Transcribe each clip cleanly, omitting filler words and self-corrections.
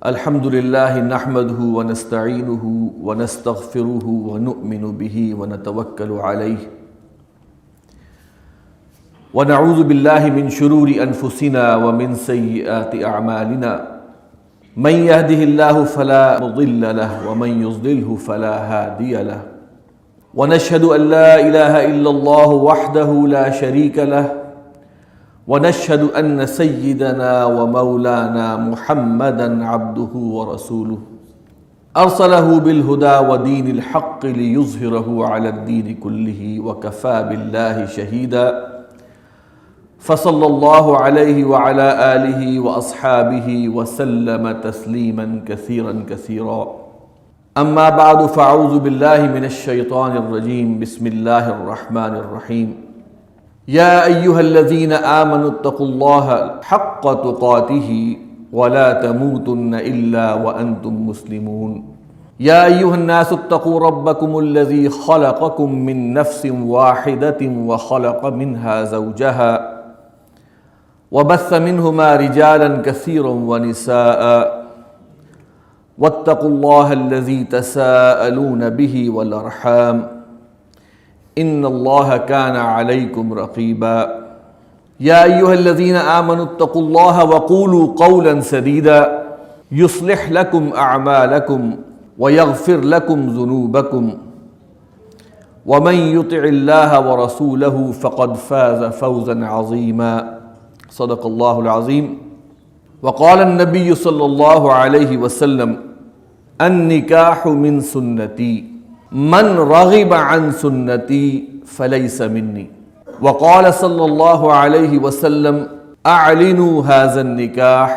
الحمد لله نحمده ونستعينه ونستغفره ونؤمن به ونتوكل عليه ونعوذ بالله من شرور أنفسنا ومن سيئات أعمالنا من يهده الله فلا مضل له ومن يضلله فلا هادي له ونشهد أن لا إله إلا الله وحده لا شريك له ونشهد أن سيدنا ومولانا محمدا عبده ورسوله أرسله بالهدى ودين الحق ليظهره على الدين كله وكفى بالله شهيدا فصلى الله عليه وعلى آله وأصحابه وسلم تسليما كثيرا كثيرا أما بعد فأعوذ بالله من الشيطان الرجيم بسم الله الرحمن الرحيم يا أيها الذين آمنوا اتقوا الله حق تقاته ولا تموتن إلا وأنتم مسلمون يا أيها الناس اتقوا ربكم الذي خلقكم من نفس واحدة وخلق منها زوجها وبث منهما رجالا كثيرا ونساء واتقوا الله الذي تساءلون به والأرحام إن الله كان عليكم رقيبا يا أيها الذين آمنوا اتقوا الله وقولوا قولا سديدا يصلح لكم أعمالكم ويغفر لكم ذنوبكم ومن يطع الله ورسوله فقد فاز فوزا عظيما صدق الله العظيم وقال النبي صلى الله عليه وسلم النكاح من سنتي من رغب عن سنتي فليس مني وقال صلى الله عليه وسلم أعلنوا هذا النكاح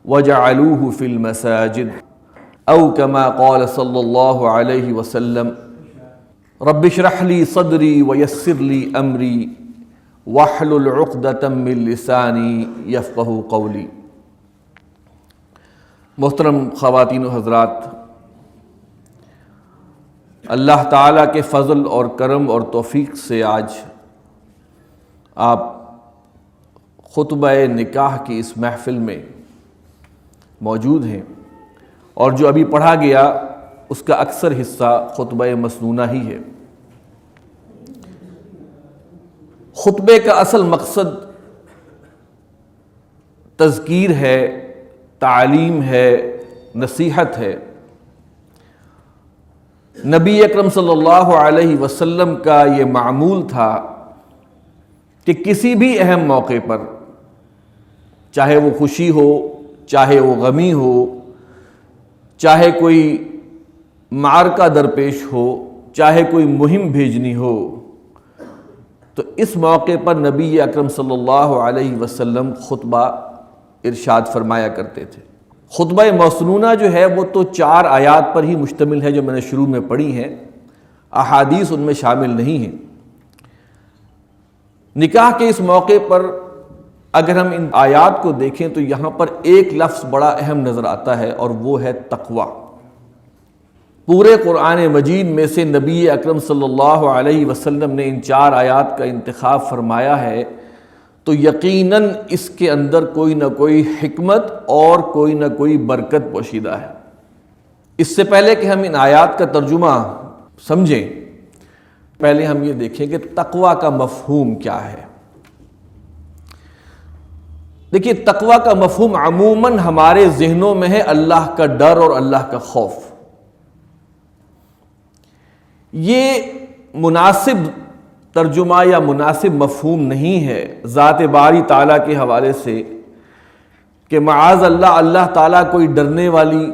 وجعلوه في المساجد أو كما قال صلى الله عليه وسلم رب اشرح لي صدري ويسر لي أمري واحلل عقدة من لساني يفقهوا قولي۔ محترم خواتین و حضرات، اللہ تعالیٰ کے فضل اور کرم اور توفیق سے آج آپ خطبہ نکاح کی اس محفل میں موجود ہیں، اور جو ابھی پڑھا گیا اس کا اکثر حصہ خطبہ مسنونہ ہی ہے۔ خطبے کا اصل مقصد تذکیر ہے، تعلیم ہے، نصیحت ہے۔ نبی اکرم صلی اللہ علیہ وسلم کا یہ معمول تھا کہ کسی بھی اہم موقع پر، چاہے وہ خوشی ہو، چاہے وہ غمی ہو، چاہے کوئی معرکہ درپیش ہو، چاہے کوئی مہم بھیجنی ہو، تو اس موقع پر نبی اکرم صلی اللہ علیہ وسلم خطبہ ارشاد فرمایا کرتے تھے۔ خطبہ مسنونہ جو ہے وہ تو 4 آیات پر ہی مشتمل ہے جو میں نے شروع میں پڑھی ہیں، احادیث ان میں شامل نہیں ہیں۔ نکاح کے اس موقع پر اگر ہم ان آیات کو دیکھیں تو یہاں پر ایک لفظ بڑا اہم نظر آتا ہے، اور وہ ہے تقوی۔ پورے قرآن مجید میں سے نبی اکرم صلی اللہ علیہ وسلم نے ان 4 آیات کا انتخاب فرمایا ہے تو یقیناً اس کے اندر کوئی نہ کوئی حکمت اور کوئی نہ کوئی برکت پوشیدہ ہے۔ اس سے پہلے کہ ہم ان آیات کا ترجمہ سمجھیں، پہلے ہم یہ دیکھیں کہ تقوی کا مفہوم کیا ہے۔ دیکھیے، تقوی کا مفہوم عموماً ہمارے ذہنوں میں ہے اللہ کا ڈر اور اللہ کا خوف۔ یہ مناسب ترجمہ یا مناسب مفہوم نہیں ہے ذات باری تعالیٰ کے حوالے سے کہ معاذ اللہ، اللہ تعالیٰ کوئی ڈرنے والی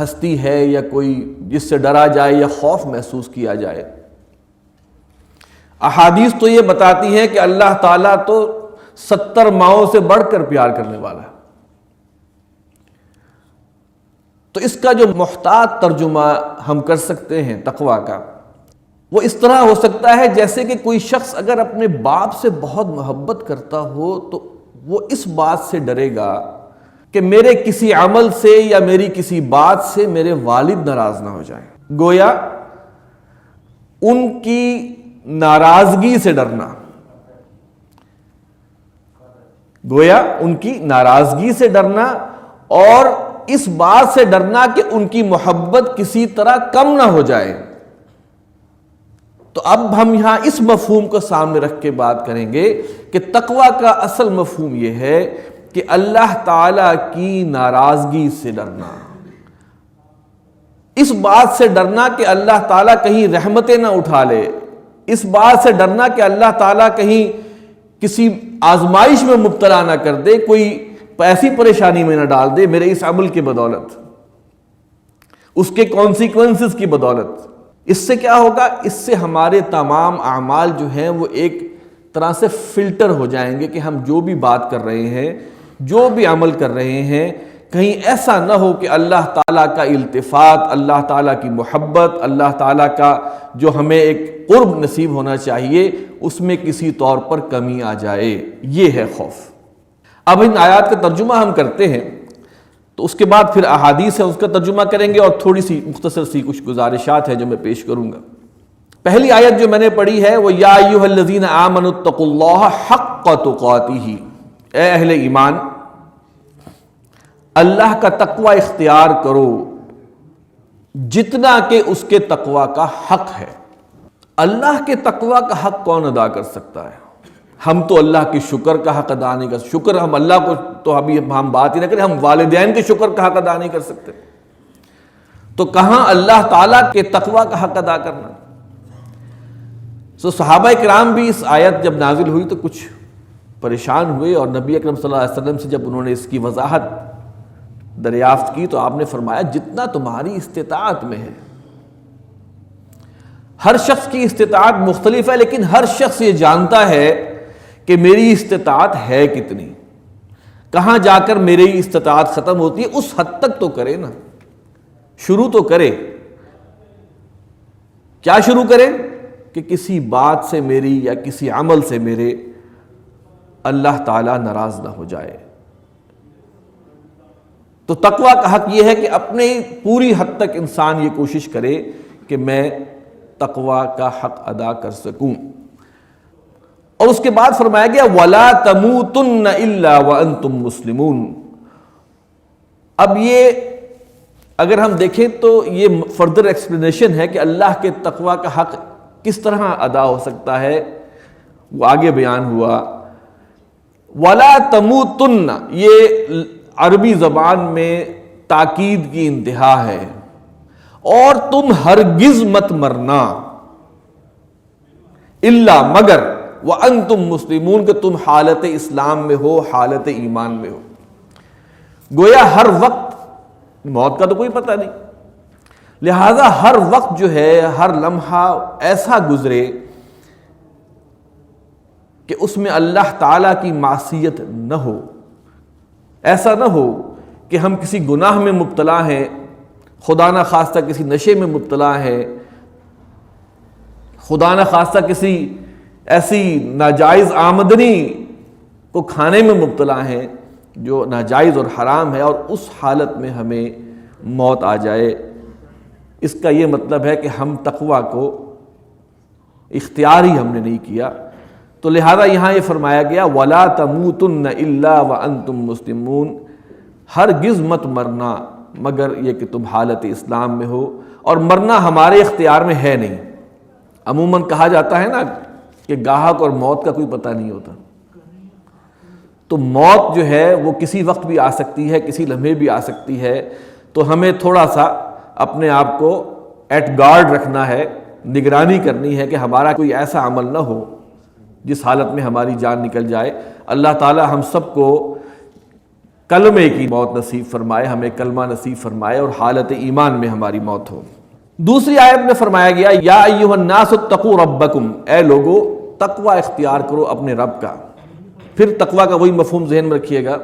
ہستی ہے یا کوئی جس سے ڈرا جائے یا خوف محسوس کیا جائے۔ احادیث تو یہ بتاتی ہیں کہ اللہ تعالیٰ تو 70 ماؤں سے بڑھ کر پیار کرنے والا ہے۔ تو اس کا جو محتاط ترجمہ ہم کر سکتے ہیں تقوی کا، وہ اس طرح ہو سکتا ہے جیسے کہ کوئی شخص اگر اپنے باپ سے بہت محبت کرتا ہو تو وہ اس بات سے ڈرے گا کہ میرے کسی عمل سے یا میری کسی بات سے میرے والد ناراض نہ ہو جائیں۔ گویا ان کی ناراضگی سے ڈرنا، گویا ان کی ناراضگی سے ڈرنا اور اس بات سے ڈرنا کہ ان کی محبت کسی طرح کم نہ ہو جائے۔ تو اب ہم یہاں اس مفہوم کو سامنے رکھ کے بات کریں گے کہ تقوی کا اصل مفہوم یہ ہے کہ اللہ تعالی کی ناراضگی سے ڈرنا، اس بات سے ڈرنا کہ اللہ تعالیٰ کہیں رحمتیں نہ اٹھا لے، اس بات سے ڈرنا کہ اللہ تعالیٰ کہیں کسی آزمائش میں مبتلا نہ کر دے، کوئی ایسی پریشانی میں نہ ڈال دے میرے اس عمل کی بدولت، اس کے کانسیکوینسز کی بدولت۔ اس سے کیا ہوگا؟ اس سے ہمارے تمام اعمال جو ہیں وہ ایک طرح سے فلٹر ہو جائیں گے کہ ہم جو بھی بات کر رہے ہیں، جو بھی عمل کر رہے ہیں، کہیں ایسا نہ ہو کہ اللہ تعالیٰ کا التفات، اللہ تعالیٰ کی محبت، اللہ تعالیٰ کا جو ہمیں ایک قرب نصیب ہونا چاہیے اس میں کسی طور پر کمی آ جائے۔ یہ ہے خوف۔ اب ان آیات کا ترجمہ ہم کرتے ہیں تو اس کے بعد پھر احادیث ہے اس کا ترجمہ کریں گے، اور تھوڑی سی مختصر سی کچھ گزارشات ہیں جو میں پیش کروں گا۔ پہلی آیت جو میں نے پڑھی ہے وہ یا ایھا الذین آمنوا اتقوا اللہ حق تقاتہ، اے اہل ایمان اللہ کا تقوی اختیار کرو جتنا کہ اس کے تقوی کا حق ہے۔ اللہ کے تقوی کا حق کون ادا کر سکتا ہے؟ ہم تو اللہ کے شکر کا حق ادا نہیں کر سکتے، شکر ہم اللہ کو تو ابھی ہم بات ہی نہ کریں، ہم والدین کے شکر کا حق ادا نہیں کر سکتے، تو کہاں اللہ تعالیٰ کے تقوی کا حق ادا کرنا۔ صحابہ کرام بھی اس آیت جب نازل ہوئی تو کچھ پریشان ہوئے، اور نبی اکرم صلی اللہ علیہ وسلم سے جب انہوں نے اس کی وضاحت دریافت کی تو آپ نے فرمایا جتنا تمہاری استطاعت میں ہے۔ ہر شخص کی استطاعت مختلف ہے، لیکن ہر شخص یہ جانتا ہے کہ میری استطاعت ہے کتنی، کہاں جا کر میری استطاعت ختم ہوتی ہے، اس حد تک تو کرے نا، شروع تو کرے۔ کیا شروع کرے؟ کہ کسی بات سے میری یا کسی عمل سے میرے اللہ تعالیٰ ناراض نہ ہو جائے۔ تو تقوی کا حق یہ ہے کہ اپنے پوری حد تک انسان یہ کوشش کرے کہ میں تقوی کا حق ادا کر سکوں۔ اور اس کے بعد فرمایا گیا وَلَا تَمُوتُنَّ إِلَّا وَأَنْتُمْ مُسْلِمُونَ۔ اب یہ اگر ہم دیکھیں تو یہ فردر ایکسپلینیشن ہے کہ اللہ کے تقوی کا حق کس طرح ادا ہو سکتا ہے، وہ آگے بیان ہوا۔ وَلَا تَمُوتُنَّ یہ عربی زبان میں تاکید کی انتہا ہے، اور تم ہرگز مت مرنا، الا مگر وانتم مسلمون کہ تم حالت اسلام میں ہو، حالت ایمان میں ہو۔ گویا ہر وقت موت کا تو کوئی پتہ نہیں، لہذا ہر وقت جو ہے ہر لمحہ ایسا گزرے کہ اس میں اللہ تعالیٰ کی معصیت نہ ہو، ایسا نہ ہو کہ ہم کسی گناہ میں مبتلا ہیں، خدا نہ خواستہ کسی نشے میں مبتلا ہیں، خدا نہ خواستہ کسی ایسی ناجائز آمدنی کو کھانے میں مبتلا ہیں جو ناجائز اور حرام ہے، اور اس حالت میں ہمیں موت آ جائے۔ اس کا یہ مطلب ہے کہ ہم تقوی کو اختیاری ہم نے نہیں کیا۔ تو لہذا یہاں یہ فرمایا گیا وَلَا تَمُوتُنَّ إِلَّا وَأَنْتُمْ مُسْلِمُونَ، ہرگز مت مرنا مگر یہ کہ تم حالت اسلام میں ہو، اور مرنا ہمارے اختیار میں ہے نہیں۔ عموماً کہا جاتا ہے نا کہ گاہک اور موت کا کوئی پتہ نہیں ہوتا، تو موت جو ہے وہ کسی وقت بھی آ سکتی ہے، کسی لمحے بھی آ سکتی ہے، تو ہمیں تھوڑا سا اپنے آپ کو ایٹ گارڈ رکھنا ہے، نگرانی کرنی ہے کہ ہمارا کوئی ایسا عمل نہ ہو جس حالت میں ہماری جان نکل جائے۔ اللہ تعالی ہم سب کو کلمے کی موت نصیب فرمائے، ہمیں کلمہ نصیب فرمائے، اور حالت ایمان میں ہماری موت ہو۔ دوسری آیت میں فرمایا گیا یا ایھا الناس اتقوا ربکم، اے لوگو تقوی اختیار کرو اپنے رب کا۔ پھر تقوی کا وہی مفہوم ذہن میں رکھیے گا،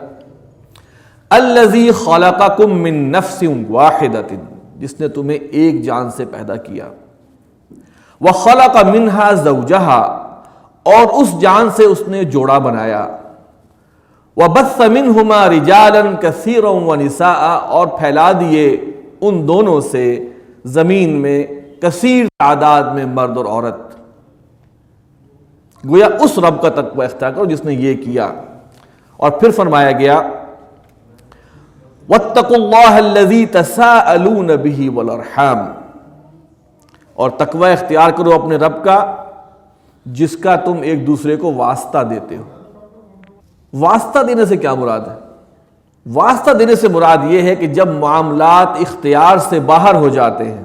الذی خلقکم من نفس واحدۃ، جس نے تمہیں ایک جان سے پیدا کیا، وخلق منها زوجها، اور اس جان سے اس نے جوڑا بنایا، وبث منهما رجالا كثيرا ونساء، اور پھیلا دیے ان دونوں سے زمین میں کثیر تعداد میں مرد اور عورت۔ گویا اس رب کا تقوی اختیار کرو جس نے یہ کیا۔ اور پھر فرمایا گیا وَاتَّقُوا اللَّهَ الَّذِي تَسَاءَلُونَ بِهِ وَالْأَرْحَامَ، اور تقوی اختیار کرو اپنے رب کا جس کا تم ایک دوسرے کو واسطہ دیتے ہو۔ واسطہ دینے سے کیا مراد ہے؟ واسطہ دینے سے مراد یہ ہے کہ جب معاملات اختیار سے باہر ہو جاتے ہیں،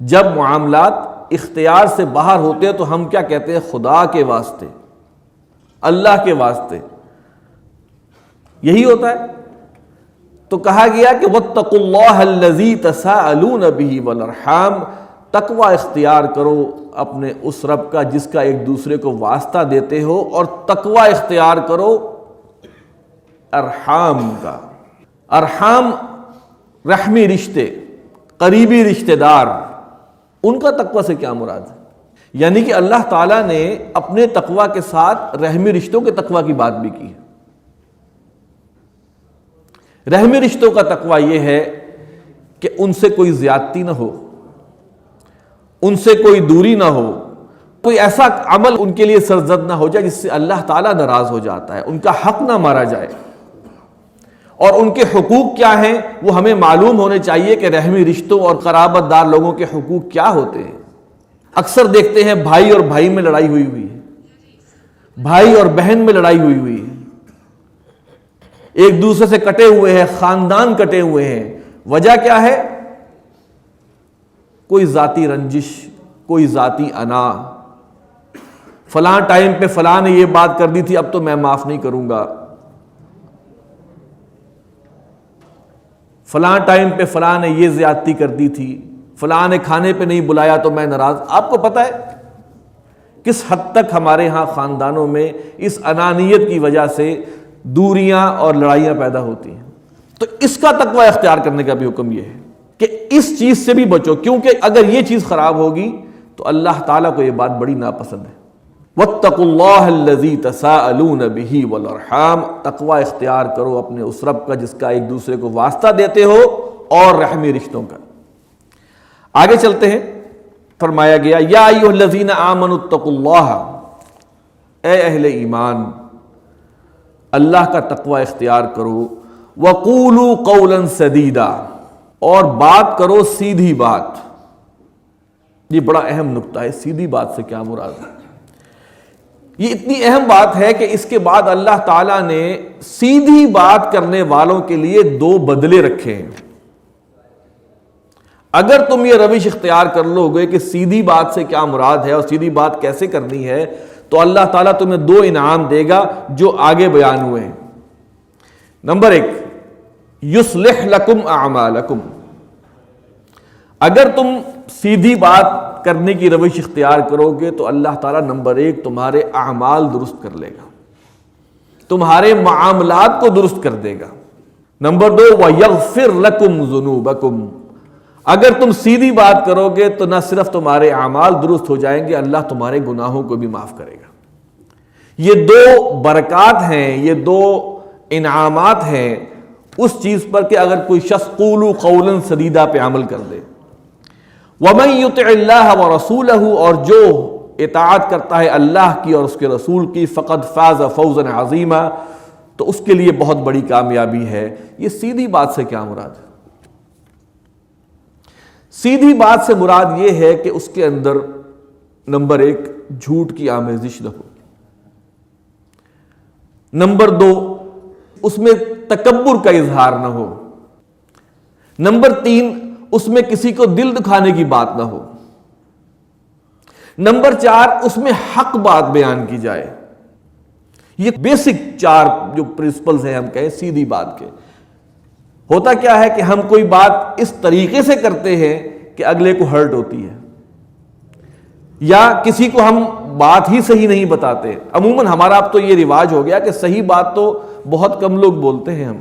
جب معاملات اختیار سے باہر ہوتے ہیں تو ہم کیا کہتے ہیں؟ خدا کے واسطے، اللہ کے واسطے، یہی ہوتا ہے۔ تو کہا گیا کہ وَاتَّقُوا اللَّهَ الَّذِي تَسَاءَلُونَ بِهِ وَالْأَرْحَامَ، تقوی اختیار کرو اپنے اس رب کا جس کا ایک دوسرے کو واسطہ دیتے ہو، اور تقوی اختیار کرو ارحام کا۔ ارحام رحمی رشتے، قریبی رشتہ دار، ان کا تقوی سے کیا مراد ہے؟ یعنی کہ اللہ تعالیٰ نے اپنے تقوی کے ساتھ رحمی رشتوں کے تقوی کی بات بھی کی ہے۔ رحمی رشتوں کا تقوی یہ ہے کہ ان سے کوئی زیادتی نہ ہو، ان سے کوئی دوری نہ ہو، کوئی ایسا عمل ان کے لیے سرزد نہ ہو جائے جس سے اللہ تعالیٰ ناراض ہو جاتا ہے، ان کا حق نہ مارا جائے، اور ان کے حقوق کیا ہیں وہ ہمیں معلوم ہونے چاہیے کہ رحمی رشتوں اور قرابت دار لوگوں کے حقوق کیا ہوتے ہیں۔ اکثر دیکھتے ہیں بھائی اور بھائی میں لڑائی ہوئی ہے، بھائی اور بہن میں لڑائی ہوئی ہے، ایک دوسرے سے کٹے ہوئے ہیں، خاندان کٹے ہوئے ہیں۔ وجہ کیا ہے؟ کوئی ذاتی رنجش، کوئی ذاتی انا، فلاں ٹائم پہ فلاں نے یہ بات کر دی تھی اب تو میں معاف نہیں کروں گا، فلاں ٹائم پہ فلاں نے یہ زیادتی کر دی تھی، فلاں نے کھانے پہ نہیں بلایا تو میں ناراض۔ آپ کو پتہ ہے کس حد تک ہمارے ہاں خاندانوں میں اس انانیت کی وجہ سے دوریاں اور لڑائیاں پیدا ہوتی ہیں۔ تو اس کا تقوی اختیار کرنے کا بھی حکم یہ ہے کہ اس چیز سے بھی بچو، کیونکہ اگر یہ چیز خراب ہوگی تو اللہ تعالیٰ کو یہ بات بڑی ناپسند ہے۔ وَاتَّقُوا اللَّهَ الَّذِي تَسَاءَلُونَ بِهِ وَالْأَرْحَامَ، تقوی اختیار کرو اپنے اس رب کا جس کا ایک دوسرے کو واسطہ دیتے ہو اور رحمی رشتوں کا۔ آگے چلتے ہیں، فرمایا گیا یا ایھا الذین آمنوا اتقوا اللہ، اے اہل ایمان اللہ کا تقوی اختیار کرو، وقولوا قولا سدیدا، اور بات کرو سیدھی بات۔ یہ بڑا اہم نقطہ ہے، سیدھی بات سے کیا مراد ہے؟ یہ اتنی اہم بات ہے کہ اس کے بعد اللہ تعالیٰ نے سیدھی بات کرنے والوں کے لیے دو بدلے رکھے ہیں۔ اگر تم یہ روش اختیار کر لو گے کہ سیدھی بات سے کیا مراد ہے اور سیدھی بات کیسے کرنی ہے، تو اللہ تعالیٰ تمہیں دو انعام دے گا جو آگے بیان ہوئے ہیں۔ نمبر 1، یصلح لکم اعمالکم، اگر تم سیدھی بات کرنے کی روش اختیار کرو گے تو اللہ تعالیٰ نمبر 1 تمہارے اعمال درست کر لے گا، تمہارے معاملات کو درست کر دے گا۔ نمبر 2، وَيَغْفِرْ لَكُمْ ذُنُوبَكُمْ، اگر تم سیدھی بات کرو گے تو نہ صرف تمہارے اعمال درست ہو جائیں گے، اللہ تمہارے گناہوں کو بھی معاف کرے گا۔ یہ دو برکات ہیں، یہ دو انعامات ہیں اس چیز پر کہ اگر کوئی شخص قولوا قولا سدیدا پہ عمل کر دے۔ وَمَن يُطِعِ اللَّهَ وَرَسُولَهُ، اور جو اطاعت کرتا ہے اللہ کی اور اس کے رسول کی، فقد فاز فوزا عظیما، تو اس کے لیے بہت بڑی کامیابی ہے۔ یہ سیدھی بات سے کیا مراد ہے؟ سیدھی بات سے مراد یہ ہے کہ اس کے اندر نمبر 1 جھوٹ کی آمیزش نہ ہو، نمبر 2 اس میں تکبر کا اظہار نہ ہو، نمبر 3 اس میں کسی کو دل دکھانے کی بات نہ ہو، نمبر 4 اس میں حق بات بیان کی جائے۔ یہ بیسک 4 جو پرنسپلز ہیں ہم کہیں سیدھی بات کے۔ ہوتا کیا ہے کہ ہم کوئی بات اس طریقے سے کرتے ہیں کہ اگلے کو ہرٹ ہوتی ہے، یا کسی کو ہم بات ہی صحیح نہیں بتاتے۔ عموماً ہمارا اب تو یہ رواج ہو گیا کہ صحیح بات تو بہت کم لوگ بولتے ہیں۔ ہم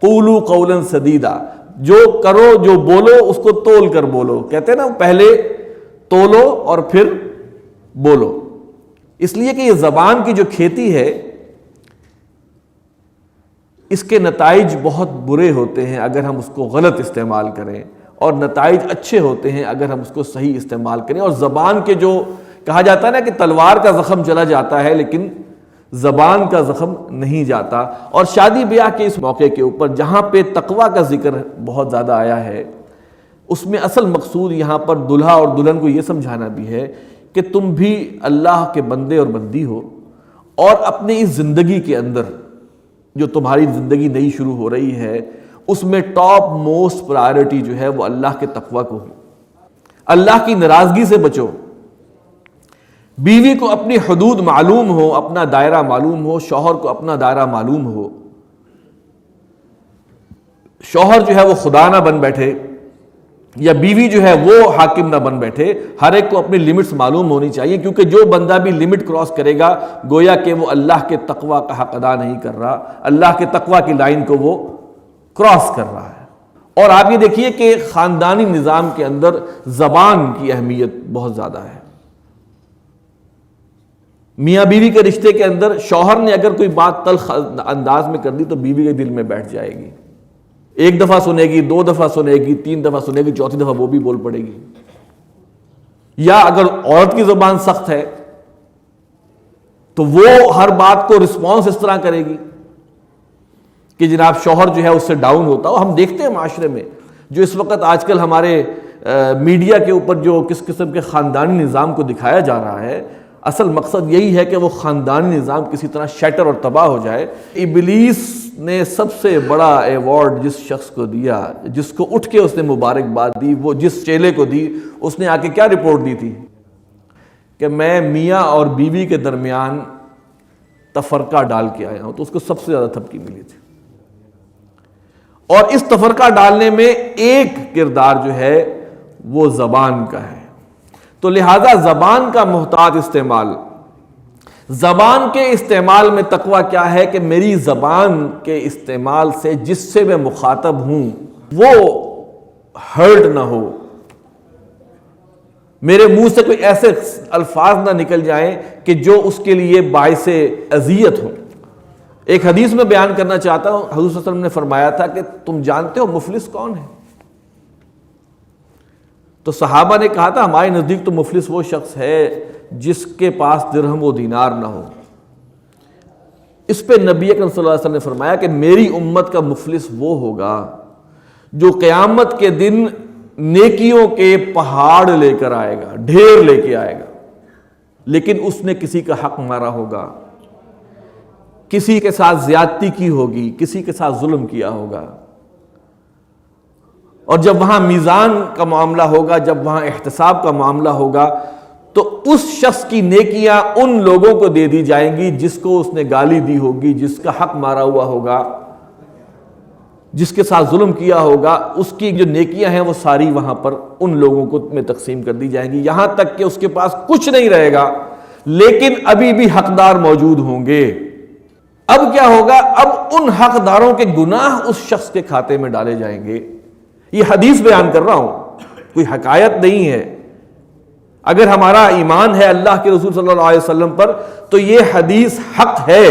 قولوا قولا سدیدا، جو کرو جو بولو اس کو تول کر بولو، کہتے ہیں نا پہلے تولو اور پھر بولو۔ اس لیے کہ یہ زبان کی جو کھیتی ہے اس کے نتائج بہت برے ہوتے ہیں اگر ہم اس کو غلط استعمال کریں، اور نتائج اچھے ہوتے ہیں اگر ہم اس کو صحیح استعمال کریں۔ اور زبان کے جو کہا جاتا ہے نا کہ تلوار کا زخم چلا جاتا ہے لیکن زبان کا زخم نہیں جاتا۔ اور شادی بیاہ کے اس موقع کے اوپر جہاں پہ تقویٰ کا ذکر بہت زیادہ آیا ہے، اس میں اصل مقصود یہاں پر دلہا اور دلہن کو یہ سمجھانا بھی ہے کہ تم بھی اللہ کے بندے اور بندی ہو، اور اپنی اس زندگی کے اندر جو تمہاری زندگی نئی شروع ہو رہی ہے، اس میں ٹاپ موسٹ پرائرٹی جو ہے وہ اللہ کے تقویٰ کو ہو، اللہ کی ناراضگی سے بچو۔ بیوی کو اپنی حدود معلوم ہو، اپنا دائرہ معلوم ہو، شوہر کو اپنا دائرہ معلوم ہو۔ شوہر جو ہے وہ خدا نہ بن بیٹھے، یا بیوی جو ہے وہ حاکم نہ بن بیٹھے، ہر ایک کو اپنی لمٹس معلوم ہونی چاہیے، کیونکہ جو بندہ بھی لمٹ کراس کرے گا گویا کہ وہ اللہ کے تقویٰ کا حق ادا نہیں کر رہا، اللہ کے تقویٰ کی لائن کو وہ کراس کر رہا ہے۔ اور آپ یہ دیکھیے کہ خاندانی نظام کے اندر زبان کی اہمیت بہت زیادہ ہے۔ میاں بیوی کے رشتے کے اندر شوہر نے اگر کوئی بات تلخ انداز میں کر دی تو بیوی کے دل میں بیٹھ جائے گی، ایک دفعہ سنے گی، دو دفعہ سنے گی، تین دفعہ سنے گی، چوتھی دفعہ وہ بھی بول پڑے گی۔ یا اگر عورت کی زبان سخت ہے تو وہ ہر بات کو رسپانس اس طرح کرے گی کہ جناب شوہر جو ہے اس سے ڈاؤن ہوتا ہو۔ ہم دیکھتے ہیں معاشرے میں جو اس وقت آج کل ہمارے میڈیا کے اوپر جو کس قسم کے خاندانی نظام کو دکھایا جا رہا ہے، اصل مقصد یہی ہے کہ وہ خاندانی نظام کسی طرح شیٹر اور تباہ ہو جائے۔ ابلیس نے سب سے بڑا ایوارڈ جس شخص کو دیا، جس کو اٹھ کے اس نے مبارکباد دی، وہ جس چیلے کو دی، اس نے آ کے کیا رپورٹ دی تھی کہ میں میاں اور بیوی کے درمیان تفرقہ ڈال کے آیا ہوں، تو اس کو سب سے زیادہ تھپکی ملی تھی۔ اور اس تفرقہ ڈالنے میں ایک کردار جو ہے وہ زبان کا ہے۔ تو لہذا زبان کا محتاط استعمال، زبان کے استعمال میں تقویٰ کیا ہے کہ میری زبان کے استعمال سے جس سے میں مخاطب ہوں وہ ہرٹ نہ ہو، میرے منہ سے کوئی ایسے الفاظ نہ نکل جائیں کہ جو اس کے لیے باعث اذیت ہوں۔ ایک حدیث میں بیان کرنا چاہتا ہوں، حضور صلی اللہ علیہ وسلم نے فرمایا تھا کہ تم جانتے ہو مفلس کون ہے؟ تو صحابہ نے کہا تھا ہمارے نزدیک تو مفلس وہ شخص ہے جس کے پاس درہم و دینار نہ ہو۔ اس پہ نبی اکرم صلی اللہ علیہ وسلم نے فرمایا کہ میری امت کا مفلس وہ ہوگا جو قیامت کے دن نیکیوں کے پہاڑ لے کر آئے گا، ڈھیر لے کے آئے گا، لیکن اس نے کسی کا حق مارا ہوگا، کسی کے ساتھ زیادتی کی ہوگی، کسی کے ساتھ ظلم کیا ہوگا۔ اور جب وہاں میزان کا معاملہ ہوگا، جب وہاں احتساب کا معاملہ ہوگا، تو اس شخص کی نیکیاں ان لوگوں کو دے دی جائیں گی جس کو اس نے گالی دی ہوگی، جس کا حق مارا ہوا ہوگا، جس کے ساتھ ظلم کیا ہوگا، اس کی جو نیکیاں ہیں وہ ساری وہاں پر ان لوگوں کو میں تقسیم کر دی جائیں گی، یہاں تک کہ اس کے پاس کچھ نہیں رہے گا، لیکن ابھی بھی حقدار موجود ہوں گے۔ اب کیا ہوگا؟ اب ان حقداروں کے گناہ اس شخص کے کھاتے میں ڈالے جائیں گے۔ یہ حدیث بیان کر رہا ہوں، کوئی حکایت نہیں ہے۔ اگر ہمارا ایمان ہے اللہ کے رسول صلی اللہ علیہ وسلم پر تو یہ حدیث حق ہے،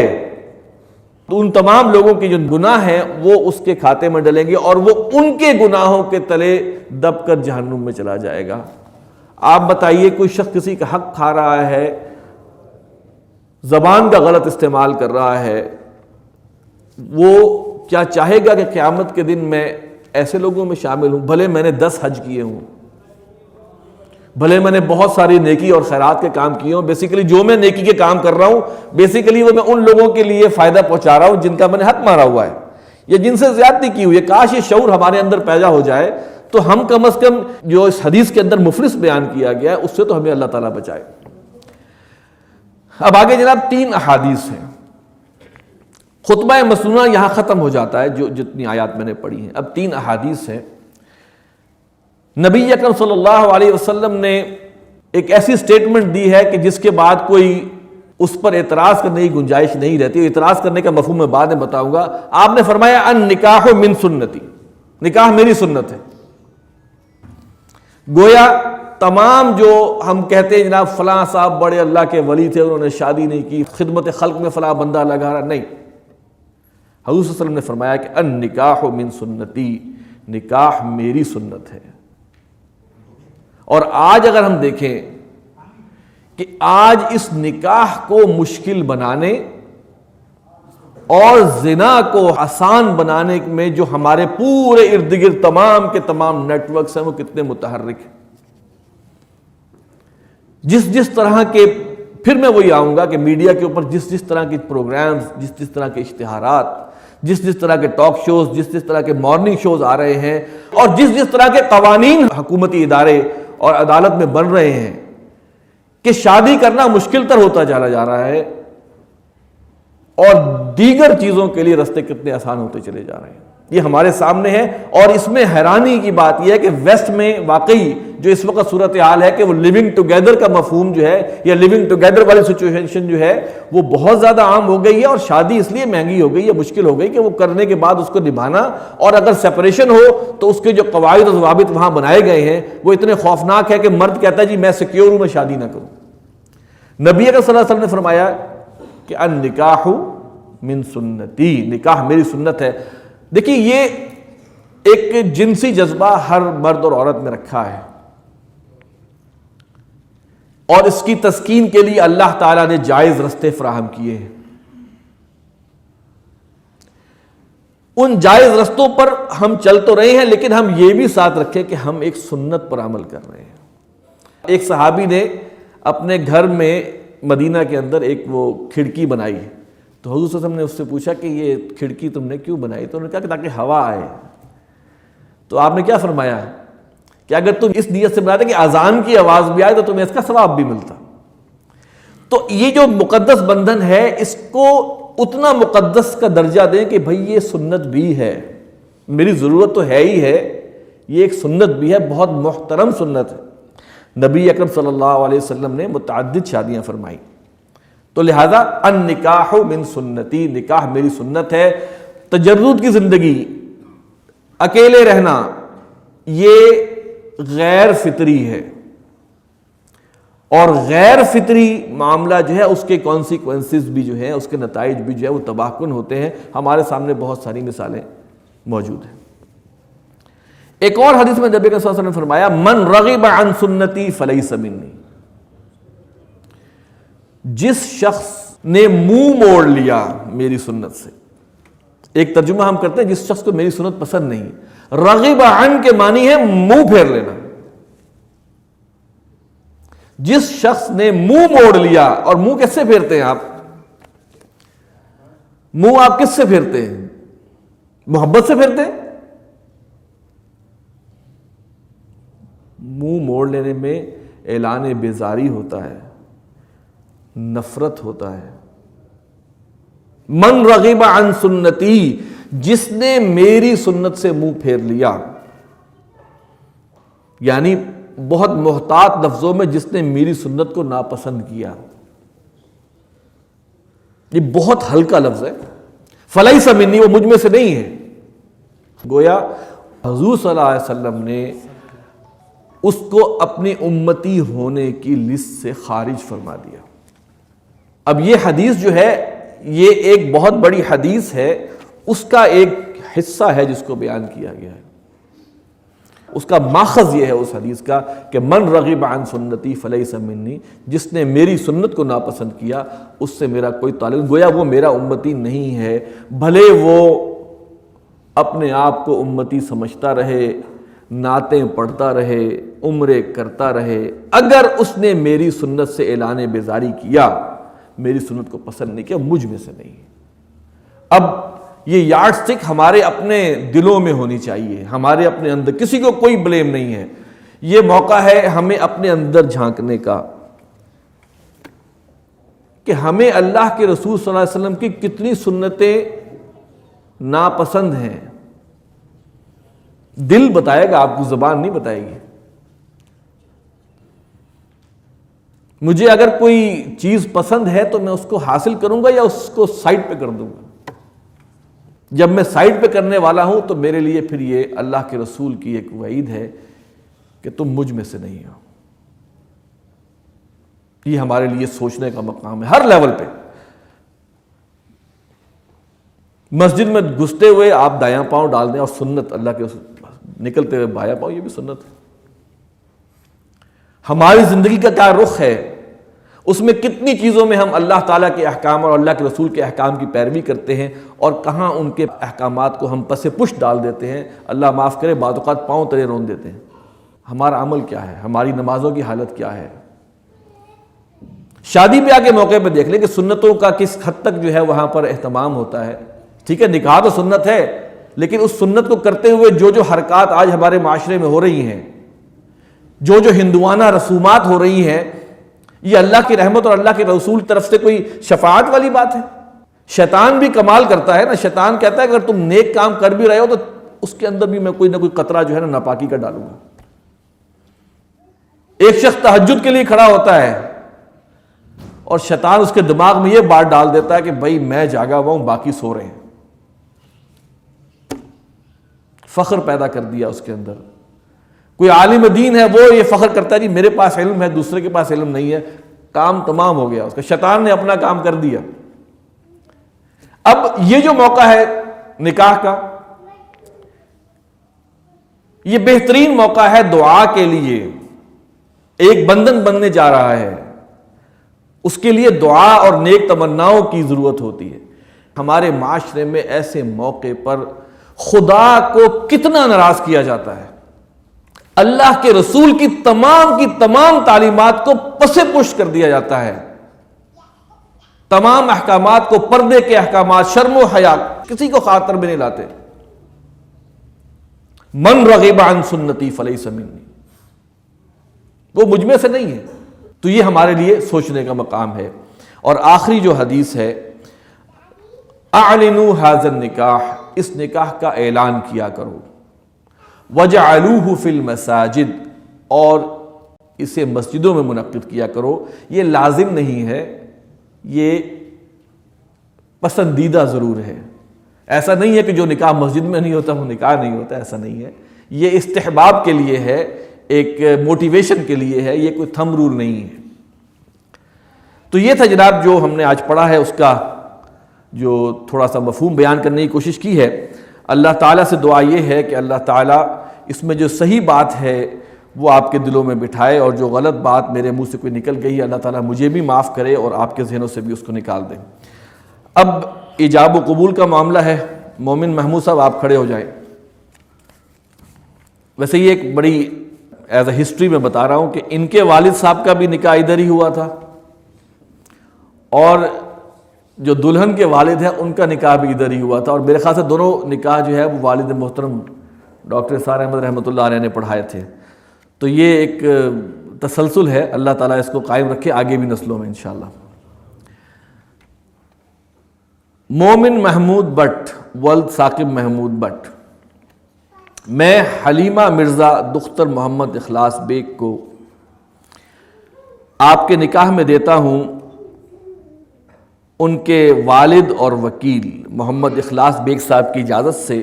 تو ان تمام لوگوں کے جو گناہ ہیں وہ اس کے کھاتے میں ڈلیں گے اور وہ ان کے گناہوں کے تلے دب کر جہنم میں چلا جائے گا۔ آپ بتائیے کوئی شخص کسی کا حق کھا رہا ہے، زبان کا غلط استعمال کر رہا ہے، وہ کیا چاہے گا کہ قیامت کے دن میں ایسے لوگوں میں شامل ہوں؟ بھلے میں نے 10 حج کیے ہوں، بھلے میں نے بہت ساری نیکی اور خیرات کے کام کیے ہوں، بیسیکلی جو میں نیکی کے کام کر رہا ہوں بیسیکلی وہ میں ان لوگوں کے لیے فائدہ پہنچا رہا ہوں جن کا میں نے حق مارا ہوا ہے یا جن سے زیادتی کی ہوئی ہے۔ کاش یہ شعور ہمارے اندر پیدا ہو جائے تو ہم کم از کم جو اس حدیث کے اندر مفلس بیان کیا گیا ہے اس سے تو ہمیں اللہ تعالیٰ بچائے۔ اب آگے جناب 3 احادیث ہیں۔ خطبہ مسنونہ یہاں ختم ہو جاتا ہے، جو جتنی آیات میں نے پڑھی ہیں۔ اب 3 احادیث ہیں۔ نبی اکرم صلی اللہ علیہ وسلم نے ایک ایسی سٹیٹمنٹ دی ہے کہ جس کے بعد کوئی اس پر اعتراض کرنے کی گنجائش نہیں رہتی۔ اعتراض کرنے کا مفہوم میں بعد میں بتاؤں گا۔ آپ نے فرمایا ان نکاح من سنتی، نکاح میری سنت ہے۔ گویا تمام جو ہم کہتے ہیں جناب فلاں صاحب بڑے اللہ کے ولی تھے، انہوں نے شادی نہیں کی، خدمت خلق میں فلاں بندہ لگا رہا، نہیں۔ حضور صلی اللہ علیہ وسلم نے فرمایا کہ ان نکاح من سنتی، نکاح میری سنت ہے۔ اور آج اگر ہم دیکھیں کہ آج اس نکاح کو مشکل بنانے اور زنا کو آسان بنانے میں جو ہمارے پورے ارد گرد تمام کے تمام نیٹ ورکس ہیں وہ کتنے متحرک ہیں. جس طرح کے، پھر میں وہی آؤں گا کہ میڈیا کے اوپر جس طرح کے پروگرامز، جس طرح کے اشتہارات، جس طرح کے ٹاک شوز، جس طرح کے مارننگ شوز آ رہے ہیں، اور جس طرح کے قوانین حکومتی ادارے اور عدالت میں بن رہے ہیں کہ شادی کرنا مشکل تر ہوتا چلا جا رہا ہے اور دیگر چیزوں کے لیے راستے کتنے آسان ہوتے چلے جا رہے ہیں، یہ ہمارے سامنے ہے. اور اس میں حیرانی کی بات یہ ہے کہ ویسٹ میں واقعی جو اس وقت صورتحال ہے کہ وہ لیونگ ٹوگیدر کا مفہوم جو ہے، یا لیونگ ٹوگیدر والی سچویشن جو ہے، وہ بہت زیادہ عام ہو گئی ہے. اور شادی اس لیے مہنگی ہو گئی ہے، مشکل ہو گئی کہ وہ کرنے کے بعد اس کو نبھانا، اور اگر سیپریشن ہو تو اس کے جو قواعد و ضوابط وہاں بنائے گئے ہیں وہ اتنے خوفناک ہے کہ مرد کہتا ہے جی میں سیکیور ہوں، میں شادی نہ کروں. نبی اکرم صلی اللہ علیہ وسلم نے فرمایا کہ النکاح من سنتی، نکاح میری سنت ہے. دیکھیے یہ ایک جنسی جذبہ ہر مرد اور عورت میں رکھا ہے، اور اس کی تسکین کے لیے اللہ تعالیٰ نے جائز رستے فراہم کیے ہیں. ان جائز رستوں پر ہم چل تو رہے ہیں، لیکن ہم یہ بھی ساتھ رکھیں کہ ہم ایک سنت پر عمل کر رہے ہیں. ایک صحابی نے اپنے گھر میں مدینہ کے اندر ایک وہ کھڑکی بنائی، تو حضور صلی اللہ علیہ وسلم نے اس سے پوچھا کہ یہ کھڑکی تم نے کیوں بنائی؟ تو انہوں نے کہا کہ تاکہ ہوا آئے. تو آپ نے کیا فرمایا کہ اگر تم اس نیت سے بناتے کہ اذان کی آواز بھی آئے تو تمہیں اس کا ثواب بھی ملتا. تو یہ جو مقدس بندھن ہے اس کو اتنا مقدس کا درجہ دیں کہ بھئی یہ سنت بھی ہے، میری ضرورت تو ہے ہی ہے، یہ ایک سنت بھی ہے، بہت محترم سنت ہے. نبی اکرم صلی اللہ علیہ وسلم نے متعدد شادیاں فرمائی، تو لہذا النکاح من سنتی، نکاح میری سنت ہے. تجرد کی زندگی، اکیلے رہنا، یہ غیر فطری ہے، اور غیر فطری معاملہ جو ہے اس کے کانسیکوینسز بھی جو ہیں، اس کے نتائج بھی جو ہے وہ تباہ کن ہوتے ہیں. ہمارے سامنے بہت ساری مثالیں موجود ہیں. ایک اور حدیث میں نبی صلی اللہ علیہ وسلم نے فرمایا من رغب عن سنتی فلیس منی، جس شخص نے منہ موڑ لیا میری سنت سے. ایک ترجمہ ہم کرتے ہیں جس شخص کو میری سنت پسند نہیں. رغب عن کے معنی ہے منہ پھیر لینا. جس شخص نے منہ موڑ لیا، اور منہ کس سے پھیرتے ہیں آپ؟ منہ آپ کس سے پھیرتے ہیں؟ محبت سے پھیرتے ہیں؟ منہ موڑ لینے میں اعلان بیزاری ہوتا ہے، نفرت ہوتا ہے. من رغب عن سنتی، جس نے میری سنت سے منہ پھیر لیا، یعنی بہت محتاط لفظوں میں جس نے میری سنت کو ناپسند کیا. یہ بہت ہلکا لفظ ہے. فلیس منی، وہ مجھ میں سے نہیں ہے. گویا حضور صلی اللہ علیہ وسلم نے اس کو اپنی امتی ہونے کی لسٹ سے خارج فرما دیا. اب یہ حدیث جو ہے یہ ایک بہت بڑی حدیث ہے، اس کا ایک حصہ ہے جس کو بیان کیا گیا ہے. اس کا ماخذ یہ ہے اس حدیث کا کہ من رغب عن سنتی فلیس منی، جس نے میری سنت کو ناپسند کیا اس سے میرا کوئی تعلق. گویا وہ میرا امتی نہیں ہے، بھلے وہ اپنے آپ کو امتی سمجھتا رہے، نعتیں پڑھتا رہے، عمرے کرتا رہے، اگر اس نے میری سنت سے اعلان بیزاری کیا، میری سنت کو پسند نہیں کیا، مجھ میں سے نہیں. اب یہ یارڈ سٹک ہمارے اپنے دلوں میں ہونی چاہیے، ہمارے اپنے اندر. کسی کو کوئی بلیم نہیں ہے، یہ موقع ہے ہمیں اپنے اندر جھانکنے کا کہ ہمیں اللہ کے رسول صلی اللہ علیہ وسلم کی کتنی سنتیں ناپسند ہیں. دل بتائے گا آپ کو، زبان نہیں بتائے گی. مجھے اگر کوئی چیز پسند ہے تو میں اس کو حاصل کروں گا یا اس کو سائڈ پہ کر دوں گا. جب میں سائڈ پہ کرنے والا ہوں تو میرے لیے پھر یہ اللہ کے رسول کی ایک وعید ہے کہ تم مجھ میں سے نہیں ہو. یہ ہمارے لیے سوچنے کا مقام ہے ہر لیول پہ. مسجد میں گھستے ہوئے آپ دایاں پاؤں ڈال دیں اور سنت اللہ کے نکلتے ہوئے بایاں پاؤں، یہ بھی سنت ہے. ہماری زندگی کا کیا رخ ہے اس میں کتنی چیزوں میں ہم اللہ تعالیٰ کے احکام اور اللہ کے رسول کے احکام کی پیروی کرتے ہیں اور کہاں ان کے احکامات کو ہم پس پش ڈال دیتے ہیں، اللہ معاف کرے بعض اوقات پاؤں تلے رون دیتے ہیں۔ ہمارا عمل کیا ہے؟ ہماری نمازوں کی حالت کیا ہے؟ شادی بیاہ کے موقع پہ دیکھ لیں کہ سنتوں کا کس حد تک جو ہے وہاں پر اہتمام ہوتا ہے۔ ٹھیک ہے، نکاح تو سنت ہے، لیکن اس سنت کو کرتے ہوئے جو حرکات آج ہمارے معاشرے میں ہو رہی ہیں، جو ہندوانہ رسومات ہو رہی ہیں، یہ اللہ کی رحمت اور اللہ کے رسول طرف سے کوئی شفاعت والی بات ہے؟ شیطان بھی کمال کرتا ہے نا، شیطان کہتا ہے اگر تم نیک کام کر بھی رہے ہو تو اس کے اندر بھی میں کوئی نہ کوئی قطرہ جو ہے نا ناپاکی کا ڈالوں گا۔ ایک شخص تہجد کے لیے کھڑا ہوتا ہے اور شیطان اس کے دماغ میں یہ بات ڈال دیتا ہے کہ بھائی میں جاگا ہوا ہوں، باقی سو رہے ہیں۔ فخر پیدا کر دیا اس کے اندر۔ کوئی عالم دین ہے، وہ یہ فخر کرتا ہے جی میرے پاس علم ہے، دوسرے کے پاس علم نہیں ہے، کام تمام ہو گیا اس کا، شیطان نے اپنا کام کر دیا۔ اب یہ جو موقع ہے نکاح کا، یہ بہترین موقع ہے دعا کے لیے۔ ایک بندھن بننے جا رہا ہے، اس کے لیے دعا اور نیک تمناؤں کی ضرورت ہوتی ہے۔ ہمارے معاشرے میں ایسے موقع پر خدا کو کتنا ناراض کیا جاتا ہے، اللہ کے رسول کی تمام تعلیمات کو پس پش کر دیا جاتا ہے، تمام احکامات کو، پردے کے احکامات، شرم و حیا کسی کو خاطر میں نہیں لاتے۔ من رغب عن سنتی فلیس منی، وہ مجھ میں سے نہیں ہے۔ تو یہ ہمارے لیے سوچنے کا مقام ہے۔ اور آخری جو حدیث ہے، اعلنوا ھذا النکاح، اس نکاح کا اعلان کیا کرو، وجعلوہ فی المساجد، اور اسے مسجدوں میں منعقد کیا کرو۔ یہ لازم نہیں ہے، یہ پسندیدہ ضرور ہے۔ ایسا نہیں ہے کہ جو نکاح مسجد میں نہیں ہوتا وہ نکاح نہیں ہوتا، ایسا نہیں ہے۔ یہ استحباب کے لیے ہے، ایک موٹیویشن کے لیے ہے، یہ کوئی تھم رول نہیں ہے۔ تو یہ تھا جناب جو ہم نے آج پڑھا ہے، اس کا جو تھوڑا سا مفہوم بیان کرنے کی کوشش کی ہے۔ اللہ تعالیٰ سے دعا یہ ہے کہ اللہ تعالیٰ اس میں جو صحیح بات ہے وہ آپ کے دلوں میں بٹھائے، اور جو غلط بات میرے منہ سے کوئی نکل گئی ہے اللہ تعالیٰ مجھے بھی معاف کرے اور آپ کے ذہنوں سے بھی اس کو نکال دیں۔ اب ایجاب و قبول کا معاملہ ہے۔ مومن محمود صاحب آپ کھڑے ہو جائیں۔ ویسے یہ ایک بڑی ایز اے ہسٹری میں بتا رہا ہوں کہ ان کے والد صاحب کا بھی نکاح ادھر ہی ہوا تھا، اور جو دلہن کے والد ہیں ان کا نکاح بھی ادھر ہی ہوا تھا، اور میرے خیال سے دونوں نکاح جو ہے وہ والد محترم ڈاکٹر اسرار احمد رحمۃ اللہ علیہ نے پڑھائے تھے۔ تو یہ ایک تسلسل ہے، اللہ تعالیٰ اس کو قائم رکھے آگے بھی نسلوں میں انشاءاللہ۔ مومن محمود بٹ ولد ثاقب محمود بٹ، میں حلیمہ مرزا دختر محمد اخلاص بیگ کو آپ کے نکاح میں دیتا ہوں ان کے والد اور وکیل محمد اخلاص بیگ صاحب کی اجازت سے۔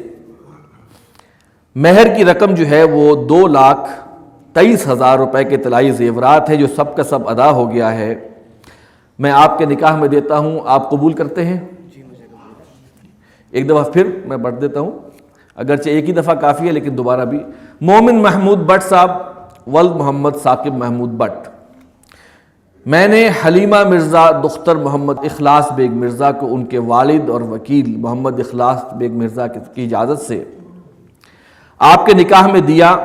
مہر کی رقم جو ہے وہ 2,23,000 روپے کے طلائی زیورات ہے، جو سب کا سب ادا ہو گیا ہے، میں آپ کے نکاح میں دیتا ہوں۔ آپ قبول کرتے ہیں؟ ایک دفعہ پھر میں پڑھ دیتا ہوں، اگرچہ ایک ہی دفعہ کافی ہے لیکن دوبارہ بھی۔ مومن محمود بٹ صاحب ولد محمد ثاقب محمود بٹ، میں نے حلیمہ مرزا دختر محمد اخلاص بیگ مرزا کو ان کے والد اور وکیل محمد اخلاص بیگ مرزا کی اجازت سے آپ کے نکاح میں دیا۔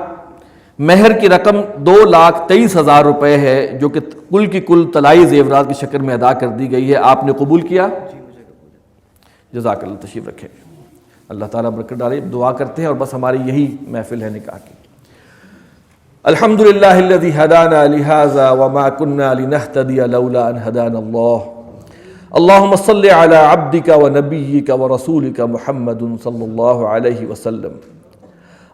مہر کی رقم 2,23,000 روپے ہے، جو کہ کل کی کل طلائی زیورات کی شکل میں ادا کر دی گئی ہے۔ آپ نے قبول کیا؟ جزاک اللہ، تشریف رکھیں، اللہ تعالیٰ برکت ڈالے۔ دعا کرتے ہیں، اور بس ہماری یہی محفل ہے نکاح کی۔ الحمدللہ الذی ہدانا لہذا وما کنا لنہتدی لولا ان ہدانا اللہ، اللہم صل علی عبدک ونبیک ورسولک محمد صلی اللہ علیہ وسلم،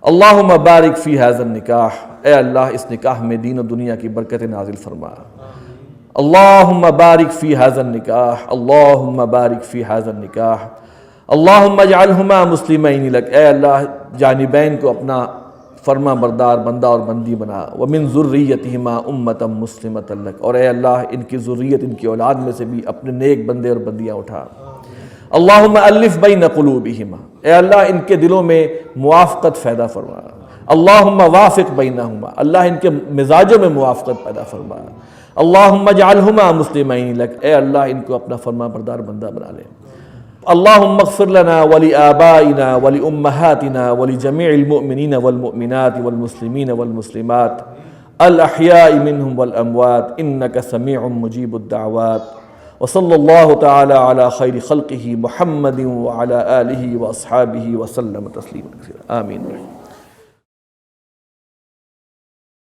اللہم بارک فی ھذا النکاح، اے اللہ اس نکاح میں دین و دنیا کی برکت نازل فرما۔ اللہم بارک فی ھذا النکاح، اللہم بارک فی ھذا النکاح، اللہم اجعلہما مسلمین لک، اے اللہ جانبین کو اپنا فرما بردار بندہ اور بندی بنا، ومن ذریتہما امۃ مسلمۃ لک، اور اے اللہ ان کی ذریت، ان کی اولاد میں سے بھی اپنے نیک بندے اور بندیاں اٹھا۔ اللہم الف بین قلوبہما، اے اللہ ان کے دلوں میں موافقت پیدا فرما۔ اللہم وافق بینہما، اللہ ان کے مزاجوں میں موافقت پیدا فرما۔ اللہم اجعلہما مسلمین لک، اے اللہ ان کو اپنا فرما بردار بندہ بنا لے۔ اللہم اغفر لنا ولآبائنا ولأمہاتنا ولجمیع المؤمنین والمؤمنات والمسلمین والمسلمات الاحیاء منہم والاموات انک سمیع مجیب الدعوات۔ وصلی اللہ تعالی علی خیر خلقہ محمد وعلی آلہ واصحابہ وسلم تسلیما کثیرا، آمین۔